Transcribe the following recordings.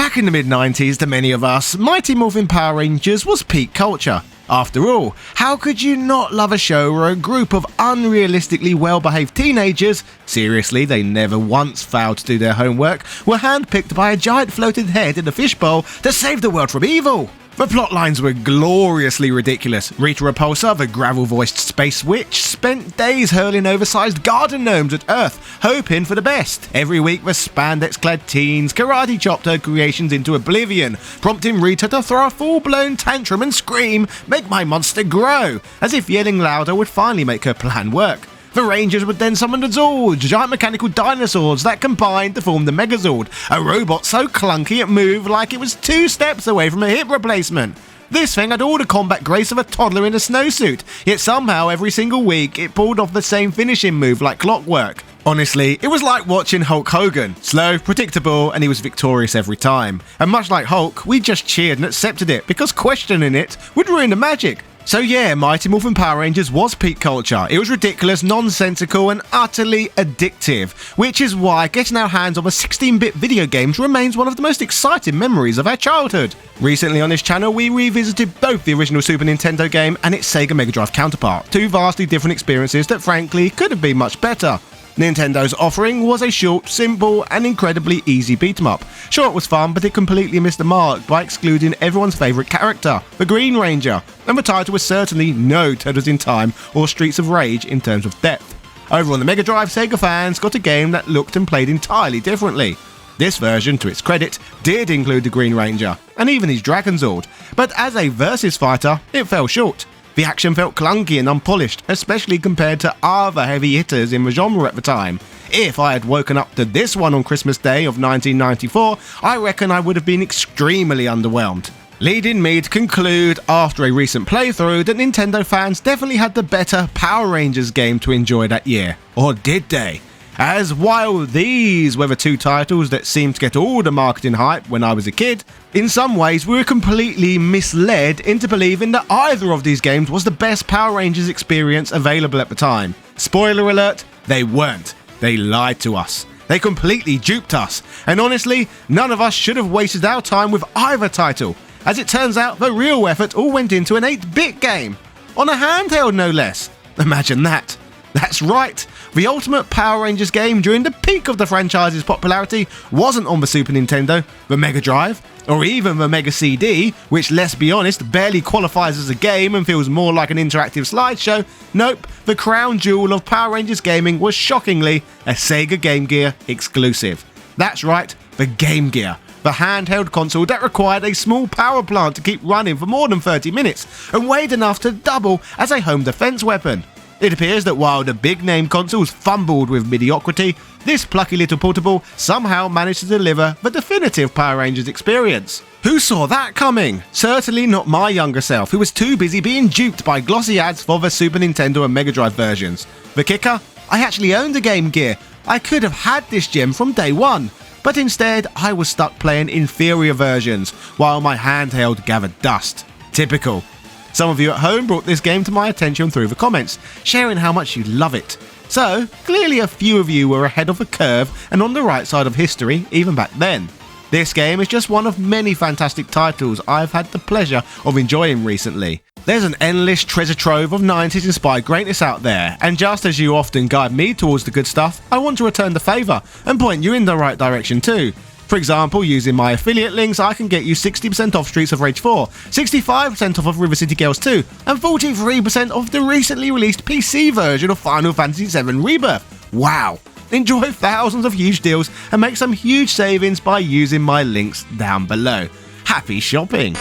Back in the mid-90s, to many of us, Mighty Morphin Power Rangers was peak culture. After all, how could you not love a show where a group of unrealistically well-behaved teenagers, seriously, they never once failed to do their homework, were handpicked by a giant floated head in a fishbowl to save the world from evil? The plotlines were gloriously ridiculous. Rita Repulsa, the gravel-voiced space witch, spent days hurling oversized garden gnomes at Earth, hoping for the best. Every week the spandex-clad teens karate chopped her creations into oblivion, prompting Rita to throw a full-blown tantrum and scream, "Make my monster grow!" as if yelling louder would finally make her plan work. The Rangers would then summon the Zords, giant mechanical dinosaurs that combined to form the Megazord, a robot so clunky it moved like it was 2 steps away from a hip replacement. This thing had all the combat grace of a toddler in a snowsuit, yet somehow every single week it pulled off the same finishing move like clockwork. Honestly, it was like watching Hulk Hogan. Slow, predictable, and he was victorious every time. And much like Hulk, we just cheered and accepted it, because questioning it would ruin the magic. So yeah, Mighty Morphin Power Rangers was peak culture. It was ridiculous, nonsensical, and utterly addictive, which is why getting our hands on the 16-bit video games remains one of the most exciting memories of our childhood. Recently on this channel, we revisited both the original Super Nintendo game and its Sega Mega Drive counterpart, 2 vastly different experiences that frankly could have been much better. Nintendo's offering was a short, simple, and incredibly easy beat-em-up. Sure, it was fun, but it completely missed the mark by excluding everyone's favourite character, the Green Ranger, and the title was certainly no Turtles in Time or Streets of Rage in terms of depth. Over on the Mega Drive, Sega fans got a game that looked and played entirely differently. This version, to its credit, did include the Green Ranger, and even his Dragon Zord, but as a versus fighter, it fell short. The action felt clunky and unpolished, especially compared to other heavy hitters in the genre at the time. If I had woken up to this one on Christmas Day of 1994, I reckon I would have been extremely underwhelmed. Leading me to conclude, after a recent playthrough, that Nintendo fans definitely had the better Power Rangers game to enjoy that year. Or did they? As while these were the 2 titles that seemed to get all the marketing hype when I was a kid, in some ways we were completely misled into believing that either of these games was the best Power Rangers experience available at the time. Spoiler alert, they weren't. They lied to us. They completely duped us. And honestly, none of us should have wasted our time with either title. As it turns out, the real effort all went into an 8-bit game. On a handheld, no less. Imagine that. That's right, the Ultimate Power Rangers game during the peak of the franchise's popularity wasn't on the Super Nintendo, the Mega Drive, or even the Mega CD, which, let's be honest, barely qualifies as a game and feels more like an interactive slideshow. Nope, the crown jewel of Power Rangers gaming was shockingly a Sega Game Gear exclusive. That's right, the Game Gear. The handheld console that required a small power plant to keep running for more than 30 minutes and weighed enough to double as a home defense weapon. It appears that while the big-name consoles fumbled with mediocrity, this plucky little portable somehow managed to deliver the definitive Power Rangers experience. Who saw that coming? Certainly not my younger self, who was too busy being duped by glossy ads for the Super Nintendo and Mega Drive versions. The kicker? I actually owned a Game Gear. I could have had this gem from day one, but instead I was stuck playing inferior versions while my handheld gathered dust. Typical. Some of you at home brought this game to my attention through the comments, sharing how much you love it. So, clearly a few of you were ahead of the curve and on the right side of history even back then. This game is just one of many fantastic titles I've had the pleasure of enjoying recently. There's an endless treasure trove of 90s inspired greatness out there, and just as you often guide me towards the good stuff, I want to return the favour and point you in the right direction too. For example, using my affiliate links, I can get you 60% off Streets of Rage 4, 65% off of River City Girls 2, and 43% off the recently released PC version of Final Fantasy VII Rebirth. Wow! Enjoy thousands of huge deals and make some huge savings by using my links down below. Happy shopping!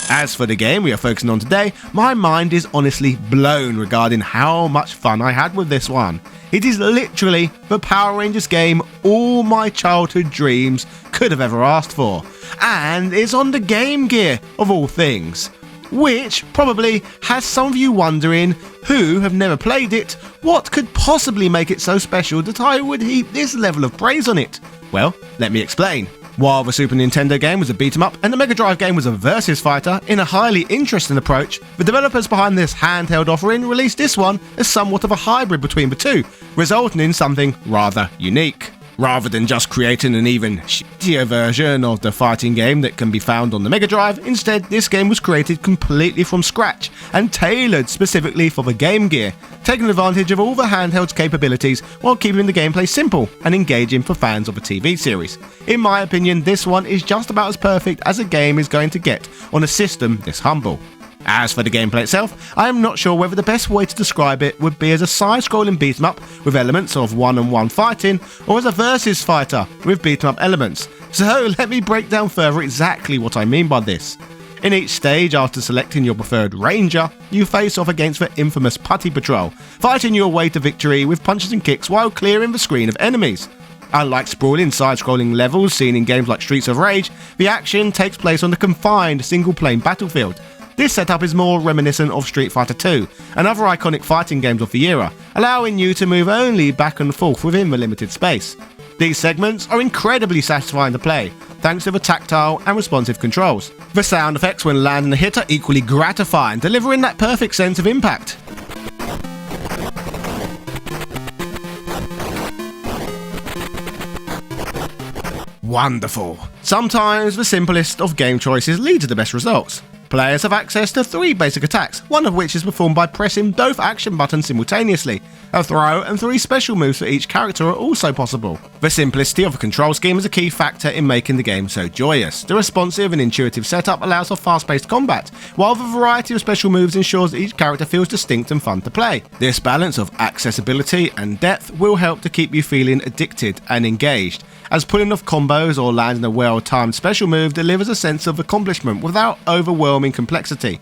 As for the game we are focusing on today, my mind is honestly blown regarding how much fun I had with this one. It is literally the Power Rangers game all my childhood dreams could have ever asked for. And it's on the Game Gear, of all things. Which probably has some of you wondering, who have never played it, what could possibly make it so special that I would heap this level of praise on it? Well, let me explain. While the Super Nintendo game was a beat-em-up and the Mega Drive game was a versus fighter in a highly interesting approach, the developers behind this handheld offering released this one as somewhat of a hybrid between the two, resulting in something rather unique. Rather than just creating an even shittier version of the fighting game that can be found on the Mega Drive, instead this game was created completely from scratch and tailored specifically for the Game Gear, taking advantage of all the handheld's capabilities while keeping the gameplay simple and engaging for fans of a TV series. In my opinion, this one is just about as perfect as a game is going to get on a system this humble. As for the gameplay itself, I am not sure whether the best way to describe it would be as a side-scrolling beat-em-up with elements of one-on-one fighting, or as a versus fighter with beat-em-up elements. So let me break down further exactly what I mean by this. In each stage, after selecting your preferred ranger, you face off against the infamous Putty Patrol, fighting your way to victory with punches and kicks while clearing the screen of enemies. Unlike sprawling side-scrolling levels seen in games like Streets of Rage, the action takes place on a confined single-plane battlefield. This setup is more reminiscent of Street Fighter II and other iconic fighting games of the era, allowing you to move only back and forth within the limited space. These segments are incredibly satisfying to play, thanks to the tactile and responsive controls. The sound effects when landing a hit are equally gratifying, delivering that perfect sense of impact. Wonderful. Sometimes the simplest of game choices lead to the best results. Players have access to 3 basic attacks, one of which is performed by pressing both action buttons simultaneously. A throw and 3 special moves for each character are also possible. The simplicity of the control scheme is a key factor in making the game so joyous. The responsive and intuitive setup allows for fast-paced combat, while the variety of special moves ensures that each character feels distinct and fun to play. This balance of accessibility and depth will help to keep you feeling addicted and engaged, as pulling off combos or landing a well-timed special move delivers a sense of accomplishment without overwhelming complexity.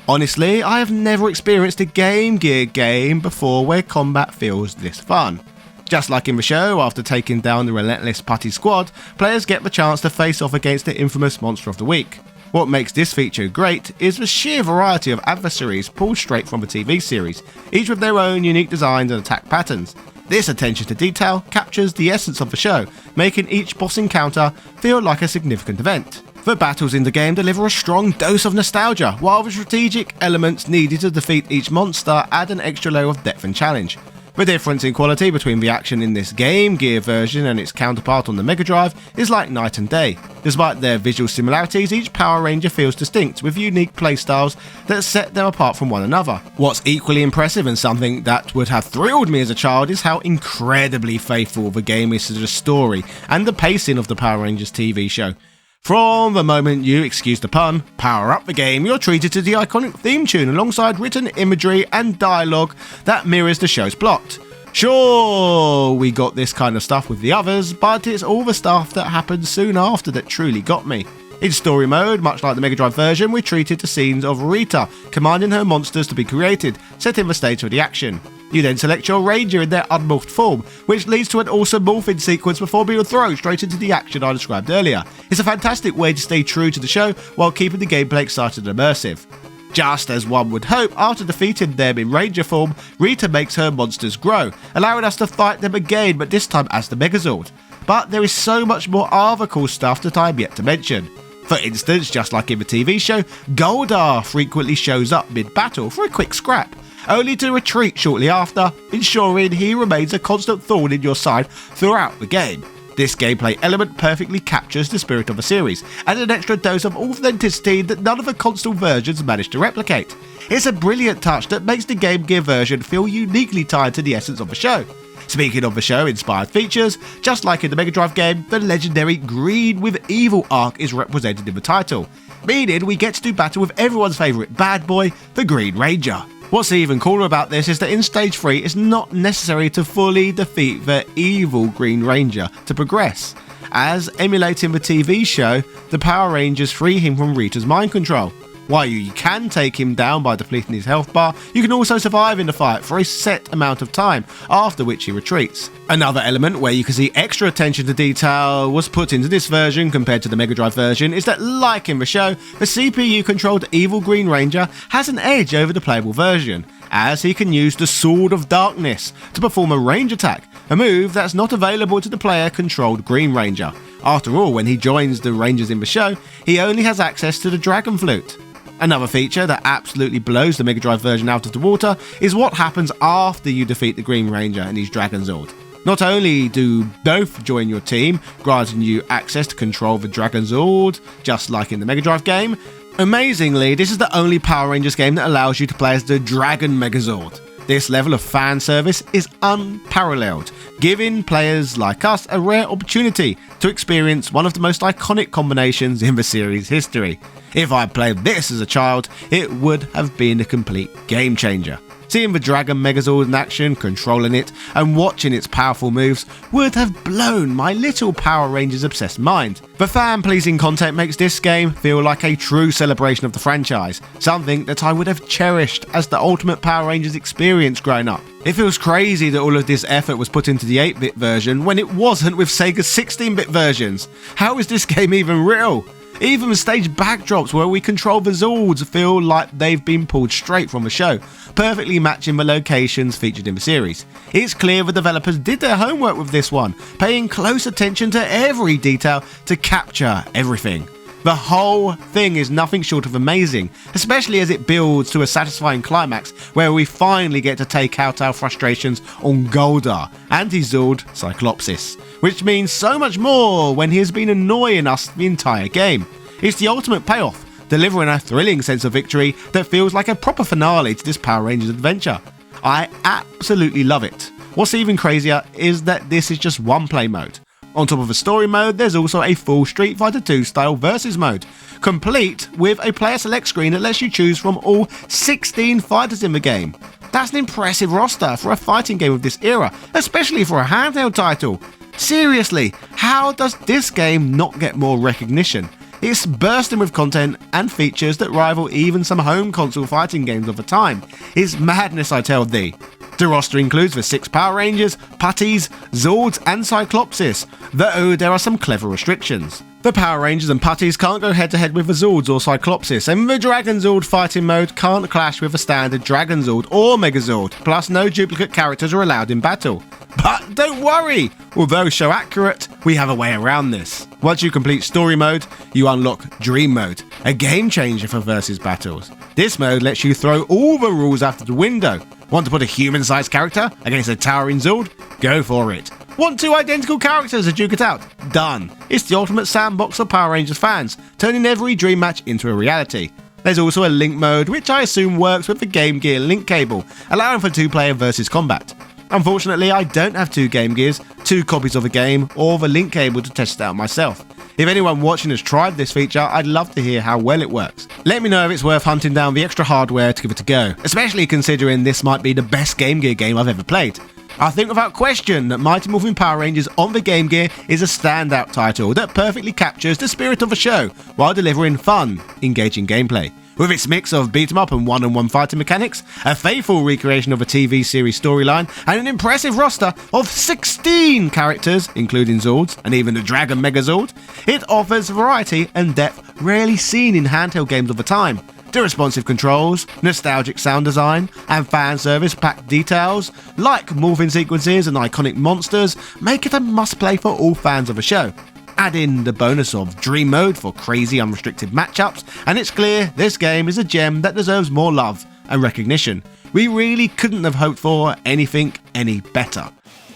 Honestly, I have never experienced a Game Gear game before where combat feels this fun. Just like in the show, after taking down the relentless Putty Squad, players get the chance to face off against the infamous Monster of the Week. What makes this feature great is the sheer variety of adversaries pulled straight from the TV series, each with their own unique designs and attack patterns. This attention to detail captures the essence of the show, making each boss encounter feel like a significant event. The battles in the game deliver a strong dose of nostalgia, while the strategic elements needed to defeat each monster add an extra layer of depth and challenge. The difference in quality between the action in this Game Gear version and its counterpart on the Mega Drive is like night and day. Despite their visual similarities, each Power Ranger feels distinct, with unique playstyles that set them apart from one another. What's equally impressive and something that would have thrilled me as a child is how incredibly faithful the game is to the story and the pacing of the Power Rangers TV show. From the moment you, excuse the pun, power up the game, you're treated to the iconic theme tune alongside written imagery and dialogue that mirrors the show's plot. Sure, we got this kind of stuff with the others, but it's all the stuff that happened soon after that truly got me. In story mode, much like the Mega Drive version, we're treated to scenes of Rita commanding her monsters to be created, setting the stage for the action. You then select your ranger in their unmorphed form, which leads to an awesome morphing sequence before being thrown straight into the action I described earlier. It's a fantastic way to stay true to the show while keeping the gameplay exciting and immersive. Just as one would hope, after defeating them in ranger form, Rita makes her monsters grow, allowing us to fight them again, but this time as the Megazord. But there is so much more other cool stuff that I'm yet to mention. For instance, just like in the TV show, Goldar frequently shows up mid-battle for a quick scrap, only to retreat shortly after, ensuring he remains a constant thorn in your side throughout the game. This gameplay element perfectly captures the spirit of the series, and an extra dose of authenticity that none of the console versions managed to replicate. It's a brilliant touch that makes the Game Gear version feel uniquely tied to the essence of the show. Speaking of the show-inspired features, just like in the Mega Drive game, the legendary Green with Evil arc is represented in the title, meaning we get to do battle with everyone's favourite bad boy, the Green Ranger. What's even cooler about this is that in Stage 3 it's not necessary to fully defeat the evil Green Ranger to progress, as emulating the TV show, the Power Rangers free him from Rita's mind control. While you can take him down by depleting his health bar, you can also survive in the fight for a set amount of time, after which he retreats. Another element where you can see extra attention to detail was put into this version compared to the Mega Drive version is that, like in the show, the CPU-controlled evil Green Ranger has an edge over the playable version, as he can use the Sword of Darkness to perform a range attack, a move that's not available to the player-controlled Green Ranger. After all, when he joins the Rangers in the show, he only has access to the Dragon Flute. Another feature that absolutely blows the Mega Drive version out of the water is what happens after you defeat the Green Ranger and his Dragon Zord. Not only do both join your team, granting you access to control the Dragon Zord, just like in the Mega Drive game, amazingly, this is the only Power Rangers game that allows you to play as the Dragon Megazord. This level of fan service is unparalleled, giving players like us a rare opportunity to experience one of the most iconic combinations in the series' history. If I played this as a child, it would have been a complete game changer. Seeing the Dragon Megazord in action, controlling it, and watching its powerful moves would have blown my little Power Rangers obsessed mind. The fan-pleasing content makes this game feel like a true celebration of the franchise, something that I would have cherished as the ultimate Power Rangers experience growing up. It feels crazy that all of this effort was put into the 8-bit version when it wasn't with Sega's 16-bit versions. How is this game even real? Even the stage backdrops where we control the Zords feel like they've been pulled straight from the show, perfectly matching the locations featured in the series. It's clear the developers did their homework with this one, paying close attention to every detail to capture everything. The whole thing is nothing short of amazing, especially as it builds to a satisfying climax where we finally get to take out our frustrations on Goldar, Anti-Zord Cyclopsis, which means so much more when he has been annoying us the entire game. It's the ultimate payoff, delivering a thrilling sense of victory that feels like a proper finale to this Power Rangers adventure. I absolutely love it. What's even crazier is that this is just one play mode. On top of a story mode, there's also a full Street Fighter 2 style versus mode, complete with a player select screen that lets you choose from all 16 fighters in the game. That's an impressive roster for a fighting game of this era, especially for a handheld title. Seriously, how does this game not get more recognition? It's bursting with content and features that rival even some home console fighting games of the time. It's madness, I tell thee. The roster includes the 6 Power Rangers, Putties, Zords and Cyclopsis, though there are some clever restrictions. The Power Rangers and Putties can't go head to head with the Zords or Cyclopsis, and the Dragon Zord fighting mode can't clash with the standard Dragon Zord or Megazord, plus no duplicate characters are allowed in battle. But don't worry, although show accurate, we have a way around this. Once you complete story mode, you unlock Dream Mode, a game changer for versus battles. This mode lets you throw all the rules out the window. Want to put a human-sized character against a towering Zord? Go for it. Want 2 identical characters to duke it out? Done. It's the ultimate sandbox for Power Rangers fans, turning every dream match into a reality. There's also a link mode, which I assume works with the Game Gear link cable, allowing for 2-player versus combat. Unfortunately, I don't have 2 Game Gears, 2 copies of the game, or the link cable to test it out myself. If anyone watching has tried this feature, I'd love to hear how well it works. Let me know if it's worth hunting down the extra hardware to give it a go, especially considering this might be the best Game Gear game I've ever played. I think without question that Mighty Morphin Power Rangers on the Game Gear is a standout title that perfectly captures the spirit of the show while delivering fun, engaging gameplay. With its mix of beat-em-up and one-on-one fighting mechanics, a faithful recreation of a TV series storyline, and an impressive roster of 16 characters, including Zords and even the Dragon Megazord, it offers variety and depth rarely seen in handheld games of the time. The responsive controls, nostalgic sound design, and fan service-packed details, like morphing sequences and iconic monsters, make it a must-play for all fans of the show. Add in the bonus of Dream Mode for crazy unrestricted matchups, and it's clear this game is a gem that deserves more love and recognition. We really couldn't have hoped for anything any better.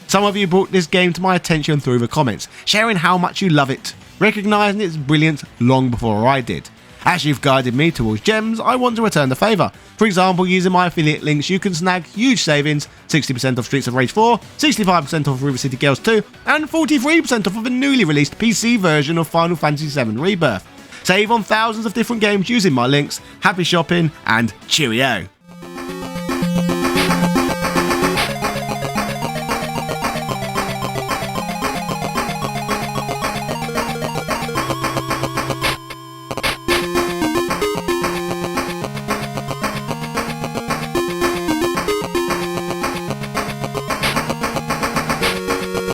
Some of you brought this game to my attention through the comments, sharing how much you love it, recognising its brilliance long before I did. As you've guided me towards gems, I want to return the favour. For example, using my affiliate links, you can snag huge savings, 60% off Streets of Rage 4, 65% off River City Girls 2, and 43% off of the newly released PC version of Final Fantasy VII Rebirth. Save on thousands of different games using my links. Happy shopping, and cheerio!